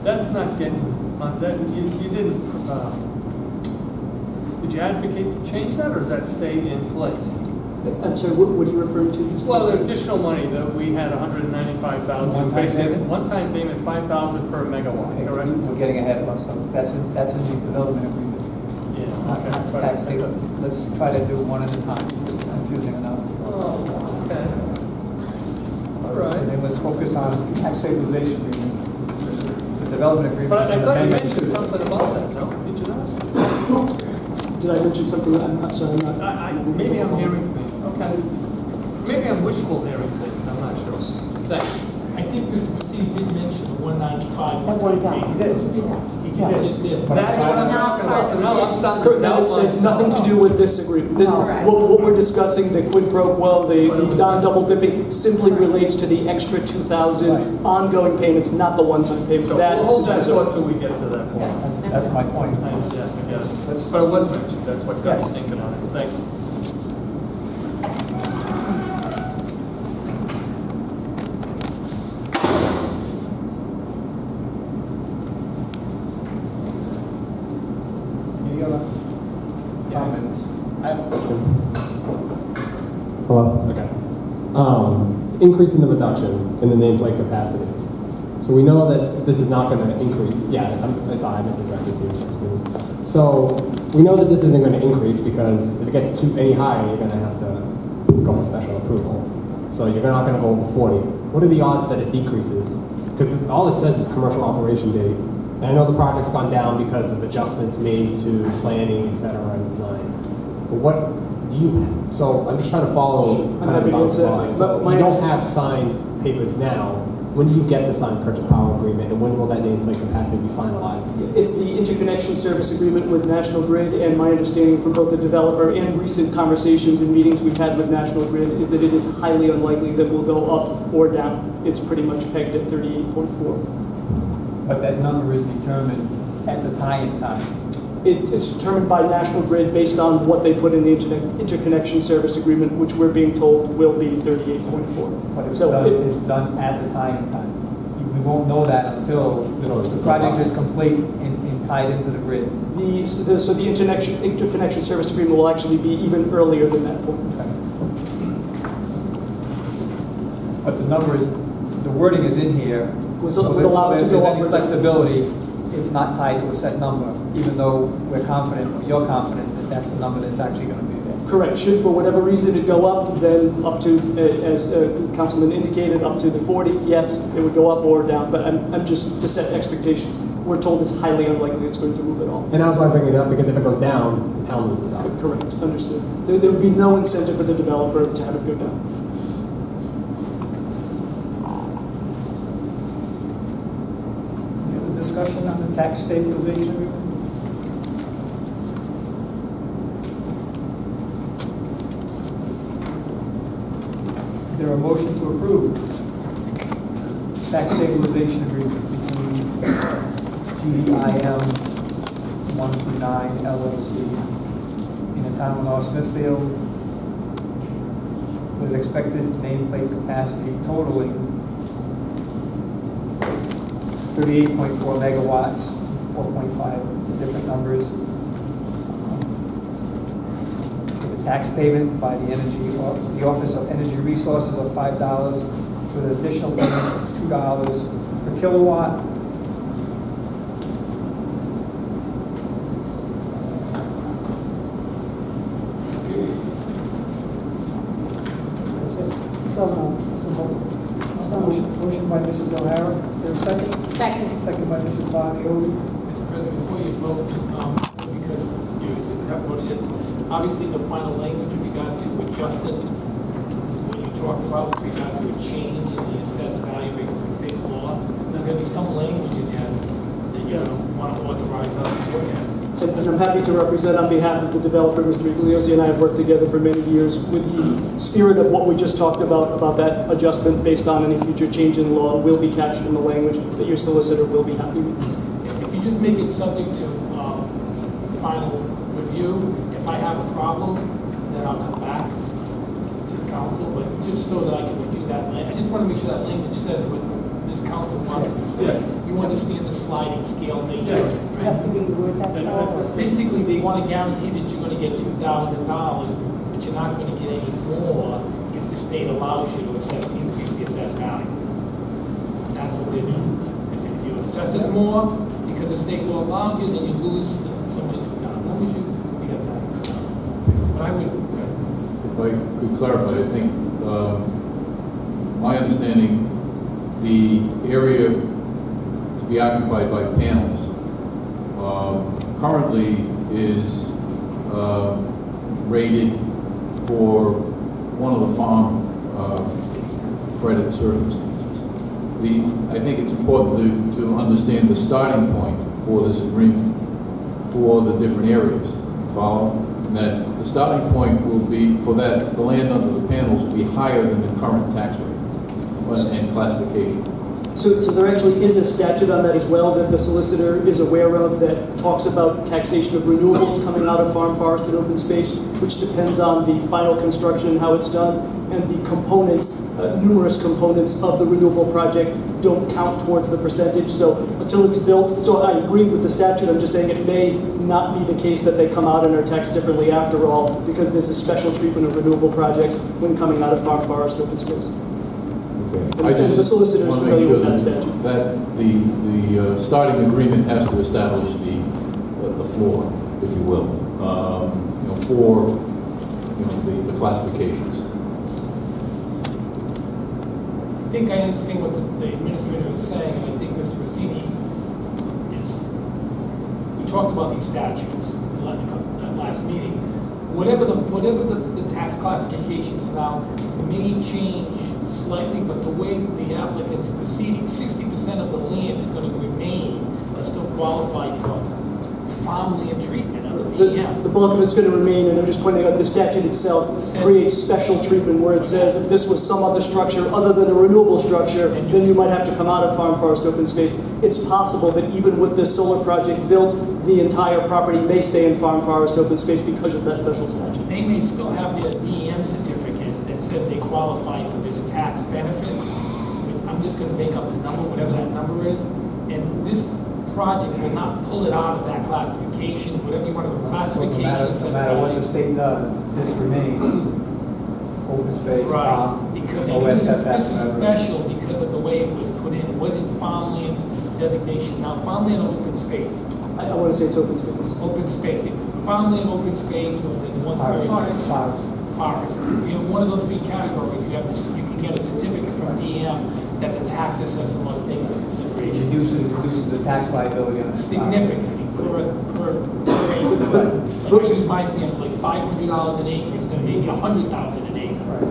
That's not getting, you didn't, did you advocate to change that, or does that stay in place? I'm sorry, what are you referring to? Well, there's additional money that we had $195,000. One-time payment, $5,000 per megawatt, Okay, correct? we're getting ahead of ourselves. That's in the development agreement. Yeah, Not okay. tax data. Let's try to do one at a time. It's confusing enough. Oh, okay. All right. And then let's focus on tax stabilization agreement. The development agreement. But I is an thought you amendment mentioned to- something about that, no? Did you not? Did I mention something? I'm sorry, I'm not. Maybe I'm hearing things, okay. Maybe I'm wishful hearing things, I'm not sure. Thanks. I think Mr. did mention the 195. At one time. He did. That's what I'm talking about, so now I'm starting to Correct, doubt that has myself. nothing to do with this agreement. This- Correct. What we're discussing, the quid pro quo, the non-double dipping, simply relates to the extra 2,000 ongoing payments, not the one-time payment. So That we'll hold is that reserved. thought till we get to that point. That's my point. Thanks, yeah, I guess. But it was mentioned, that's what got me thinking on it. Thanks. Any other comments? I have a question. Hello? Okay. Increasing the reduction in the nameplate capacity. So we know that this is not going to increase. Yeah, I saw I meant to direct it to you. So we know that this isn't going to increase because if it gets any higher, you're going to have to go for special approval. So you're not going to go over 40. What are the odds that it decreases? Because all it says is commercial operation date. And I know the project's gone down because of adjustments made to planning, et cetera, and design. But what do you have? So I'm just trying to follow Sure. I'm kind of happy to bounce answer. line. But So my you don't understanding- have signed papers now. When do you get the signed purchase power agreement, and when will that nameplate capacity be finalized? It's the interconnection service agreement with National Grid, and my understanding from both the developer and recent conversations and meetings we've had with National Grid is that it is highly unlikely that we'll go up or down. It's pretty much pegged at 38.4. But that number is determined at the tie-in time. It's determined by National Grid based on what they put in the interconnection service agreement, which we're being told will be 38.4. But it's So done at the tie-in time. We won't know that until the project is complete and tied into the grid. So the interconnection service agreement will actually be even earlier than that point. Okay. But the number is, the wording is in here. Would So allow it if to there's go up any or down. flexibility, it's not tied to a set number, even though we're confident, or you're confident, that that's the number that's actually going to be there. Correct. Should for whatever reason it go up, then up to, as Councilman indicated, up to the 40, yes, it would go up or down. But I'm just to set expectations. We're told it's highly unlikely it's going to move at all. And that's why I bring it up, because if it goes down, the town loses out. Correct. Understood. There would be no incentive for the developer to have it go down. Any other discussion on the tax stabilization agreement? Is there a motion to approve tax stabilization agreement between GDIM 129 LLC in the Town of North Smithfield with expected nameplate capacity totaling 38.4 megawatts, 4.5 different numbers. With a tax payment by the Office of Energy Resources of $5, with additional payments of $2 per kilowatt. That's it. That's a vote. Motion by Mrs. O'Hara. Is there a second? Second. Second by Mrs. Bonioli. Mr. President, before you vote, because you have voted it, obviously the final language with regard to adjusted, when you talked about with regard to a change in the assessed value based on state law, there's going to be some language in there that you want to authorize us to look at. And I'm happy to represent on behalf of the developer, Mr. Iglesias, and I have worked together for many years with the spirit of what we just talked about that adjustment based on any future change in law will be captured in the language that your solicitor will be happy with. If you just make it subject to final review, if I have a problem, then I'll come back to the council, but just so that I can review that language. I just want to make sure that language says what this council wants it to say. Yes. You understand the sliding scale nature. Yes. right? Basically, they want to guarantee that you're going to get $2,000, but you're not going to get any more if the state allows you to increase the assessed value. That's what they're doing. They say if you assess us more, because the state law allows you, then you lose some of the $2,000. As long as you get that. But I would, If I could clarify, I think, my understanding, the area to be occupied by panels currently is rated for one of the farm credit circumstances. I think it's important to understand the starting point for this agreement for the different areas. Follow? That the starting point will be, for that, the land under the panels will be higher than the current tax rate and classification. So there actually is a statute on that as well that the solicitor is aware of that talks about taxation of renewables coming out of farm, forest, and open space, which depends on the final construction and how it's done, and the components, numerous components of the renewable project don't count towards the percentage. So until it's built, so I agree with the statute, I'm just saying it may not be the case that they come out and are taxed differently after all, because there's a special treatment of renewable projects when coming out of farm, forest, open space. I And the just solicitor is want to make familiar sure with that that, statute. that the starting agreement has to establish the floor, if you will, for the classifications. I think I understand what the administrator is saying, and I think Mr. Rossini is, we talked about these statutes in that last meeting. Whatever the tax classification is now may change slightly, but the way the applicant's proceeding, 60% of the land is going to remain, still qualify for farmland treatment under DEM. The bulk of it's going to remain, and I'm just pointing out the statute itself creates special treatment where it says if this was some other structure other than a renewable structure, then you might have to come out of farm, forest, open space. It's possible that even with this solar project built, the entire property may stay in farm, forest, open space because of that special statute. They may still have their DEM certificate that says they qualify for this tax benefit. I'm just going to make up the number, whatever that number is, and this project will not pull it out of that classification, whatever you want to, classification. No matter what the state does, this remains open space, Right, because this OSFF. is special because of the way it was put in. It wasn't farmland designation. Now, farmland or open space? I want to say it's open space. Open space. Farmland, open space, or the one Forest. forest. If you have one of those three categories, you have this, you can get a certificate from DEM that the tax assessor must take into It consideration. reduces the tax liability on the Significantly per acre. Like I use my example, like $500 an acre instead of maybe $100,000 an acre.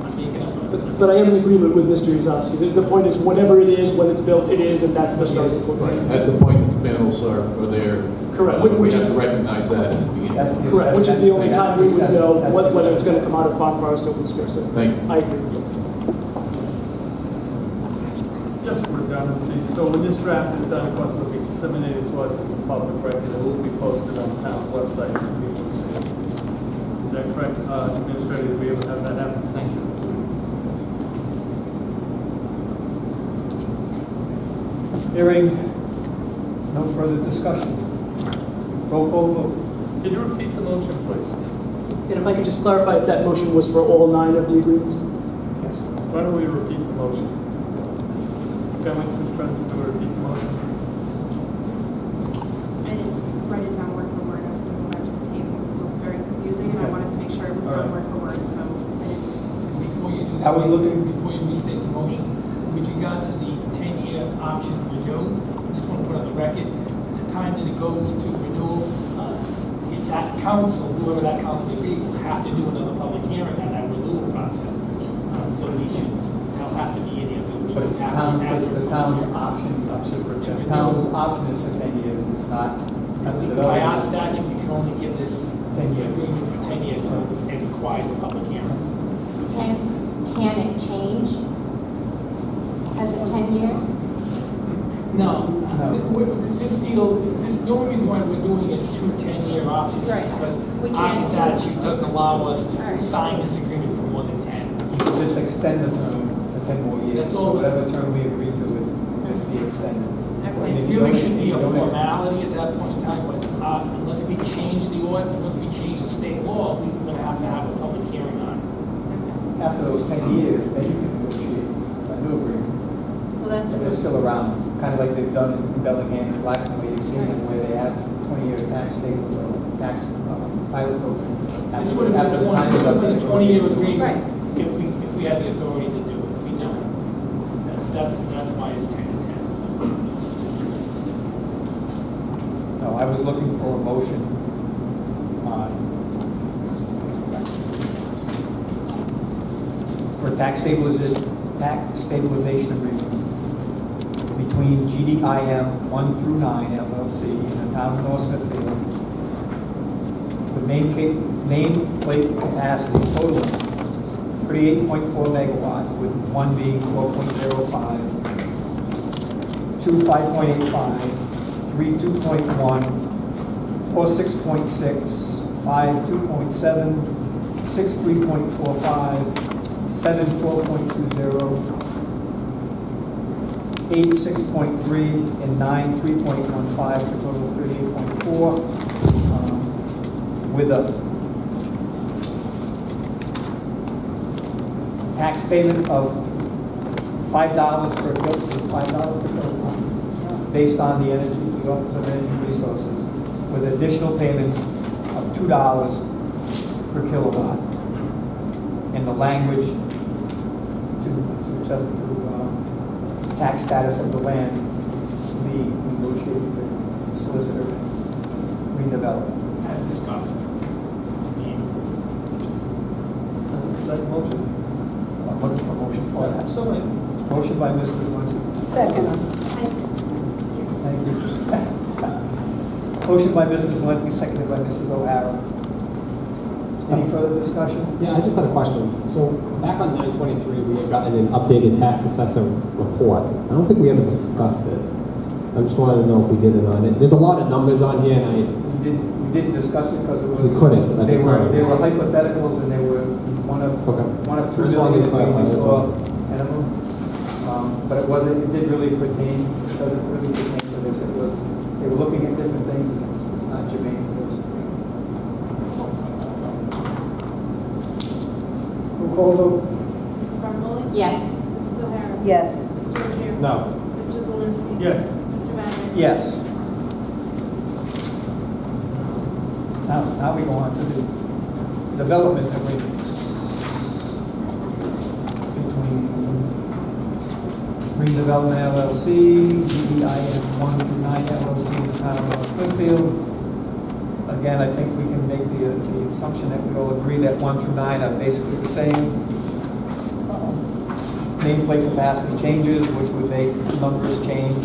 I'm making up. But I am in agreement with Mr. Uzowski. The point is, whatever it is, when it's built, it is, and that's the starting point. At the point that the panels are there, Correct. we Which have is- to recognize that as the beginning. That's the Correct, which is the only that's time we would the know assessment. That's the whether it's going to assessment. come out of farm, forest, open space. So Thank you. I agree. Just for redundancy, so when this draft is done, of course, it'll be disseminated to us, it's a public record, it will be posted on the town's website for people to see. Is that correct, Administrator, to be able to have that happen? Thank you. Hearing no further discussion. Roll call vote. Can you repeat the motion, please? And if I could just clarify if that motion was for all 9 of the agreements? Yes. Why don't we repeat the motion? Can we, Mr. President, do we repeat the motion? I didn't write it down word for word. I was going to go back to the table. It was very confusing, and I wanted to make sure it was done word for word, so I didn't. Before you do I that, was looking- before you restate the motion, with regard to the 10-year option renew, I just want to put on the record, at the time that it goes to renewal, if that council, whoever that council may be, will have to do another public hearing on that renewal process. So we should, there'll have to be any of the. But it's the town's option, the town's option is for 10 years, it's not. By our statute, we can only give this 10 years. agreement for 10 years, so it requires a public hearing. Can it change at the 10 years? No, this deal, the only reason why we're doing it 2 10-year options is Right. because We our can't do it. statute doesn't allow us to Right. sign this agreement for more than 10. You can just extend the term for 10 more years, That's so all. whatever term we agree to is. be extended. It really should be a formality at that point in time, but unless we change the order, unless we change the state law, we're gonna have to have a public hearing on it. After those 10 years, then you can negotiate a new agreement. Well, that's, But they're still around, kind of like they've done in Bellingham and Blackstone, where you've seen it, where they have 20-year tax stable or tax pilot program. This would have After been the time is up, a 20-year agreement Right. if we had the authority to do it, we don't. That's why it's 10 to 10. No, I was looking for a motion on, for tax stabilization agreement between GDIM 1 through 9 LLC and the Town of North Smithfield with nameplate capacity totaling 38.4 megawatts, with one being 4.05, two 5.85, 3 2.1, 4 6.6, 5 2.7, 6 3.45, 7 4.20, 8 6.3, and 9 3.15, for a total of 38.4, with a tax payment of $5 per kilowatt, based on the Office of Energy Resources, with additional payments of $2 per kilowatt. And the language to tax status of the land to be negotiated with the solicitor and redevelopment. As discussed. Is that a motion? I'm looking for a motion for that. So, Motion by Mrs. Zelinski. Second. Thank you. Motion by Mrs. Zelinski, seconded by Mrs. O'Hara. Any further discussion? Yeah, I just had a question. So back on 9/23, we had gotten an updated tax assessor report. I don't think we ever discussed it. I just wanted to know if we did it on it. There's a lot of numbers on here, and We didn't discuss it because it was. We couldn't at the time. They were hypotheticals, and they were one of two Just wanted million to that we clarify, that's saw all. minimum. But it did really pertain, it doesn't really pertain to this. It was, they were looking at different things, and it's not germane to this. Roll call vote? Mrs. Barnamoli? Yes. Mrs. O'Hara? Yes. Mr. Rozier? No. Mr. Zalinski? Yes. Mr. Vannen? Yes. Now we go on to the development agreements between Redevelopment LLC, GDIM 1 through 9 LLC, and the Town of North Smithfield. Again, I think we can make the assumption that we all agree that 1 through 9 are basically the same. Nameplate capacity changes, which would make numbers change.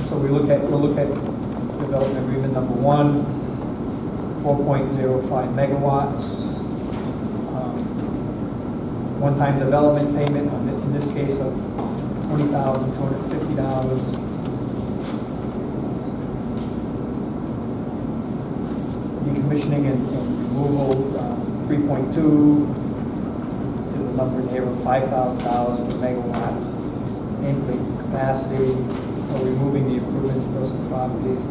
So we'll look at development agreement number 1, 4.05 megawatts. One-time development payment, in this case of $20,250. Decommissioning and removal, 3.2. There's a number here of $5,000 per megawatt. Nameplate capacity for removing the improvements to personal properties.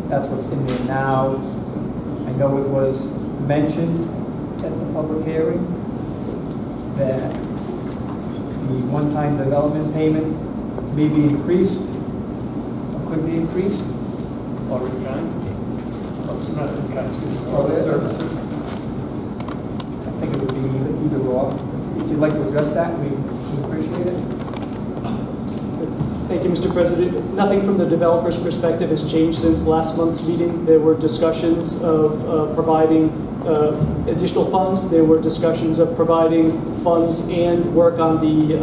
That's what's in there now. I know it was mentioned at the public hearing that the one-time development payment may be increased, or could be increased. Or in kind? Or not in kind, excuse me, Or or the the- services. I think it would be either or. If you'd like to address that, we appreciate it. Thank you, Mr. President. Nothing from the developer's perspective has changed since last month's meeting. There were discussions of providing additional funds. There were discussions of providing funds and work on the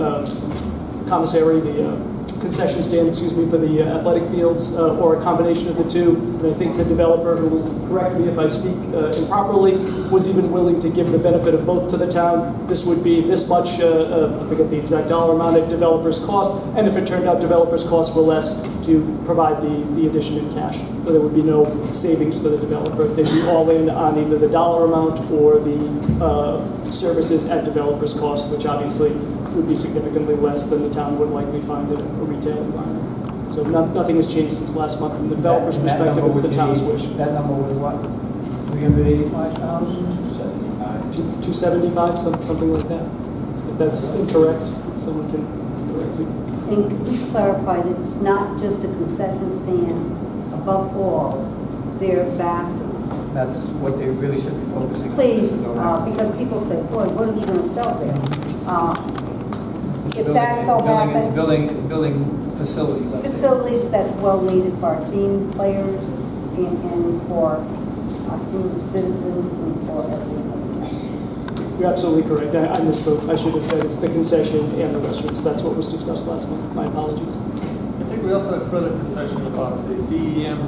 commissary, the concession stand, excuse me, for the athletic fields, or a combination of the two. And I think the developer, who will correct me if I speak improperly, was even willing to give the benefit of both to the town. This would be this much, I forget the exact dollar amount at developer's cost, and if it turned out developer's costs were less, to provide the addition in cash. So there would be no savings for the developer. They'd be all in on either the dollar amount or the services at developer's cost, which obviously would be significantly less than the town would likely find in a retail environment. So nothing has changed since last month. From the developer's And that perspective, number it's the would town's be- wish. That number was what? 385,000? 275, something like that. If that's incorrect, someone can correct me. And could we clarify that it's not just a concession stand, above all, their bathrooms? That's what they really should be focusing on. Please, This is around. because people say, boy, what are we going to sell there? It's If building- that so happens, It's building facilities. I think. facilities that's well needed for our team players and for our senior citizens and for everything. You're absolutely correct. I misspoke. I should have said it's the concession and the restrooms. That's what was discussed last month. My apologies. I think we also had further concession about the DEM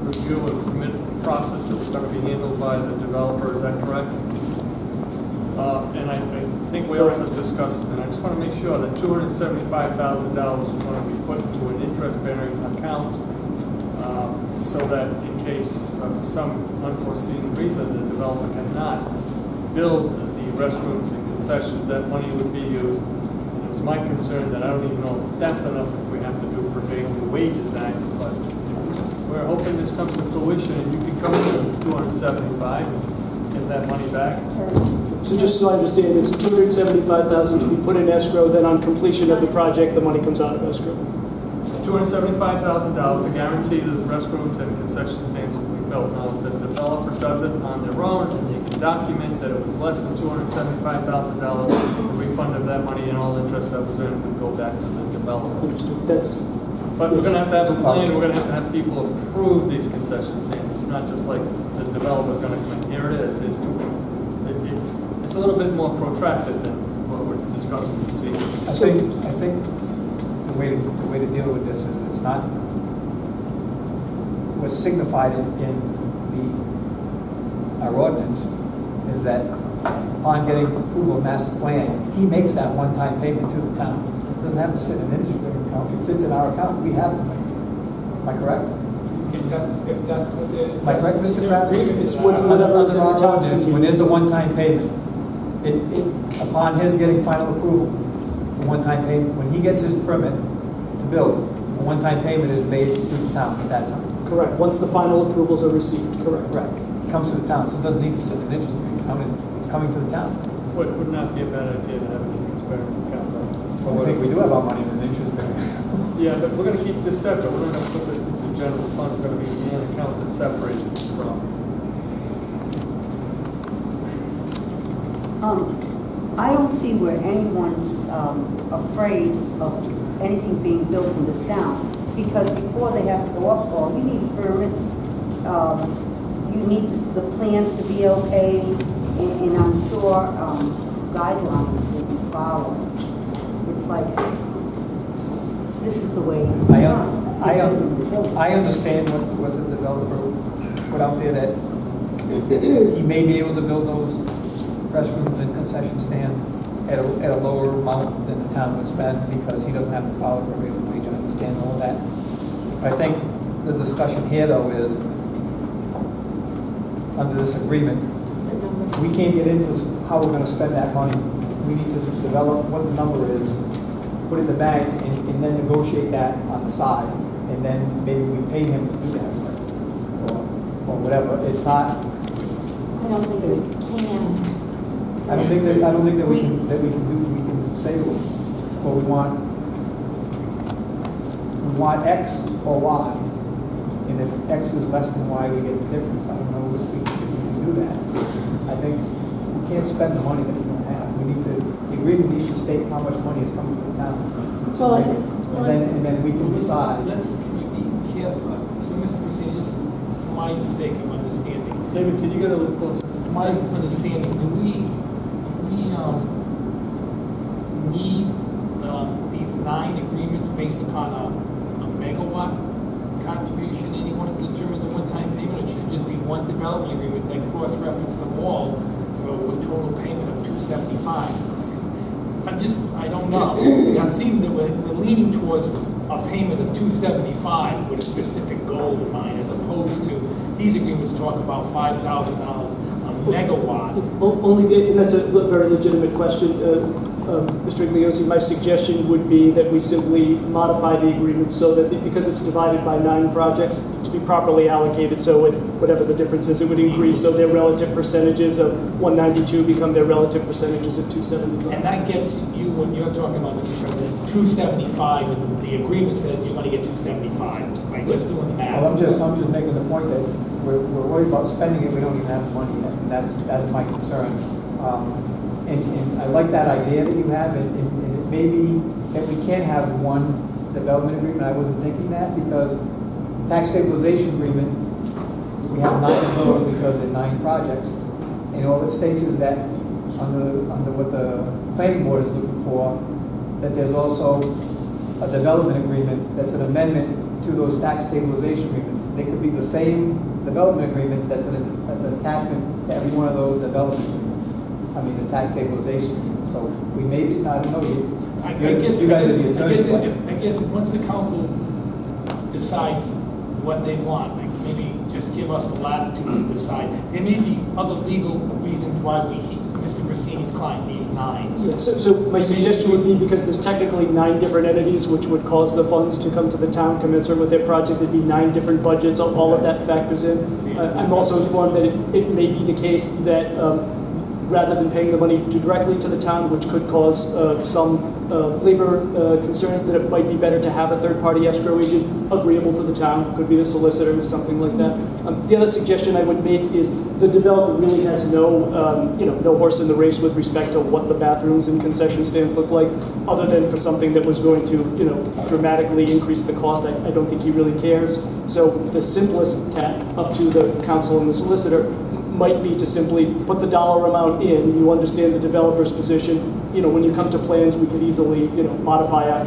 review and permit process that's going to be handled by the developer, is that correct? And I think we also discussed, and I just want to make sure that $275,000 is going to be put into an interest-bearing account so that in case for some unforeseen reason the developer cannot build the restrooms and concessions, that money would be used. And it was my concern that I don't even know if that's enough if we have to do prevailing wages act, but we're hoping this comes to fruition and you can come to 275 and get that money back. So just so I understand, it's 275,000 to be put in escrow, then on completion of the project, the money comes out of escrow. $275,000 to guarantee that the restrooms and concession stands will be built. Now, if the developer does it on their own, and they can document that it was less than $275,000, the refund of that money and all interest that was earned would go back to the developer. Understood. That's, But we're gonna have a plan, we're gonna have people approve these concession stands. It's not just like the developer's gonna come in, here it is, it's a little bit more protracted than what we're discussing this evening. I think the way to deal with this is it's not what's signified in our ordinance is that upon getting approval of master plan, he makes that one-time payment to the town. It doesn't have to sit in an interest-bearing account. It sits in our account. We have it. Am I correct? If that's what the. Am I correct, Mr. Crabtree? It's whatever is in the town's When there's a one-time payment, upon his getting final approval, the one-time payment, when he gets his permit to build, a one-time payment is made to the town at that time. correct. Once the final approvals are received, correct. Correct. It comes to the town, so it doesn't need to sit in an interest account. It's coming to the town. Would not be a bad idea to have an interest-bearing account, though. Well, I think we do have our money in an interest bearing. Yeah, but we're gonna keep this separate, we're not gonna put this into the general fund, it's gonna be an account that's separated from. I don't see where anyone's afraid of anything being built in this town, because before they have to go up, you need permits, you need the plans to be okay, and I'm sure guidelines will be followed. It's like, this is the way it's done. I understand what the developer put out there, that he may be able to build those restrooms and concession stand at a lower amount than the town would spend because he doesn't have to follow prevailing wage. I understand all that. I think the discussion here, though, is under this agreement, we can't get into how we're going to spend that money. We need to develop what the number is, put it in the bank, and then negotiate that on the side, and then maybe we pay him to do that, or whatever. It's not. I don't think we can. I don't think that we can say to them, well, we want X or Y, and if X is less than Y, we get the difference. I don't know if we can do that. I think we can't spend the money that we don't have. We need to, the agreement needs to state how much money is coming to the town. Well, And then we can decide. Let's be careful. So, Mr. President, just for my sake of understanding, David, can you get a little closer? for my understanding, do we need these 9 agreements based upon a megawatt contribution? Anyone to determine the one-time payment, or should it just be one development agreement that cross-reference them all for a total payment of $275? I don't know. I'm seeing that we're leaning towards a payment of $275 with a specific goal in mind, as opposed to these agreements talk about $5,000 a megawatt. Only, and that's a very legitimate question. Mr. Igliozzi, my suggestion would be that we simply modify the agreement so that, because it's divided by 9 projects, to be properly allocated, so it, whatever the difference is, it would increase, so their relative percentages of 192 become their relative percentages of 275. And that gets you, when you're talking about, Mr. President, 275, and the agreement says you're gonna get 275, by just doing the math. Well, I'm just making the point that we're worried about spending it, we don't even have the money yet, and that's my concern. And I like that idea that you have, and it may be that we can have one development agreement. I wasn't thinking that, because tax stabilization agreement, we have 9 of those because they're 9 projects. And all it states is that under what the planning board is looking for, that there's also a development agreement that's an amendment to those tax stabilization agreements. They could be the same development agreement that's an attachment to every one of those development agreements. I mean, the tax stabilization agreement. So we may, I don't know, I guess, you guys are the attorneys. I guess once the council decides what they want, like maybe just give us the latitude to decide. There may be other legal reasons why Mr. Brasini's client needs 9. Yeah, so my suggestion would be, because there's technically 9 different entities which would cause the funds to come to the town commensurate with their project, there'd be 9 different budgets, all of that factors in. I'm also informed that it may be the case that rather than paying the money directly to the town, which could cause some labor concerns, that it might be better to have a third-party escrow agent agreeable to the town, could be the solicitor or something like that. The other suggestion I would make is the developer really has no horse in the race with respect to what the bathrooms and concession stands look like, other than for something that was going to, dramatically increase the cost. I don't think he really cares. So the simplest tack up to the council and the solicitor might be to simply put the dollar amount in. You understand the developer's position. When you come to plans, we could easily, modify after